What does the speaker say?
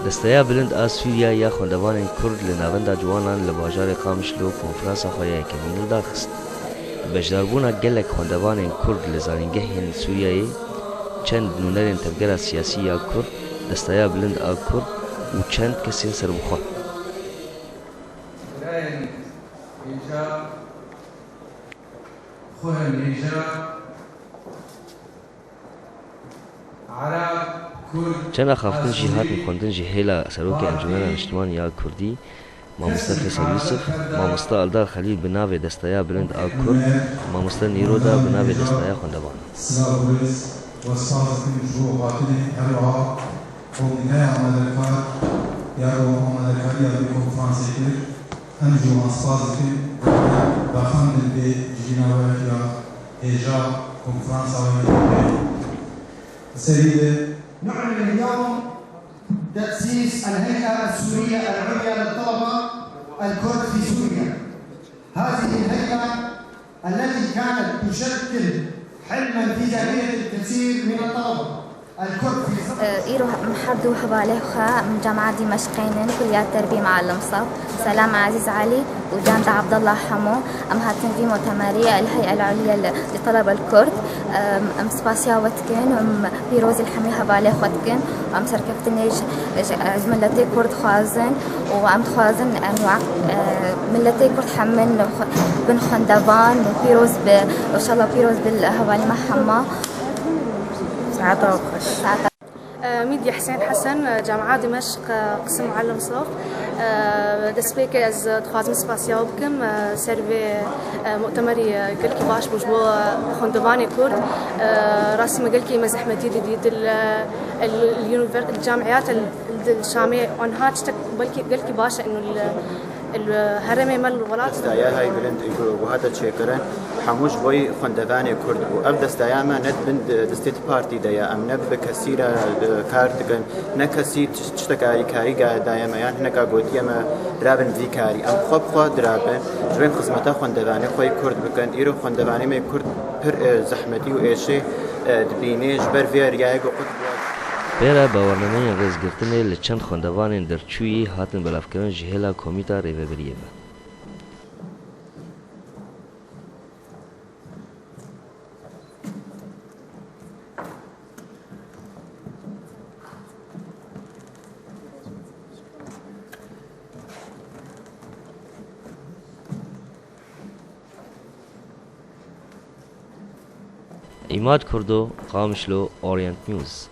دستیا بلند از سوریه یا خوندوان کرد لناوندا جوانان لباجار قامشلو کنفرانس خواهی کمینل داخست. بجداربونا گلک خوندوان کرد لزانینگهین سوریه چند نونرین تبگر سیاسی یا کرد دستیا بلند آ کرد و چند کسی سر بخواه. چند خافتن جهات مخوندن جهیلا سروک انجمن اجتماعی یا کردی ماموستا فیصل یوسف ماموستا الدار خلیل بناو دستیا بلند آ کرد ماموستا نیرودا بناو دستیا خوندوان نعلن اليوم تأسيس الهيئة السورية العليا للطلبة الكرد في سوريا. هذه الهيئة التي كانت تشكل حلما في ذهنية الكثير من الطلبة الكرد في إيرو محمد وحبالي خا من جامعة دمشقين كلية التربية مع المصاب. سلام عزيز علي وجامعة عبد الله حمو أمها تنظيم مؤتمرية الهيئة العليا لطلبة الكرد أم سباسيا وتكن أم بيروز الحمي حبالي خوتكن أم سركفتني ملتي كرد خوازن وأم خوازن أنواع ملتي كرد حمن بن خندوان وبيروز إن شاء الله بيروز بالهوالي محمى سعادة وخش. ميديا حسين حسن جامعة دمشق قسم معلم صف دسبيك از تخازم سباسيا بكم سيرفي مؤتمري قلكي باش بجبو خندواني كرد راسي مقلكي مزح مديد ديد الجامعات الشامية وانها تشتك قلكي باش انه الهرمي مال الولاد دستايا هاي بلند وهذا شكرا حموش بوي خندوان كرد وأب دستايا ما ند بند دستيت بارتي دايا أم نب كثيرة كارتجن نكسي تشتكاري كاري قاعد دايا ما يعني هناك قوتي ما درابن ذي كاري أم خب خد درابن جوين خدمته خندواني خوي كرد بكن إيرو خندواني ما كرد بر زحمتي وإيشي دبيني جبر فيها رياي قط برای باورنامه رزگرتنی لچند خوندوان درچویی هاتن بلافکران جهلا کمیتا ریوبریه. ایماد کردو قامشلو اورینت نیوز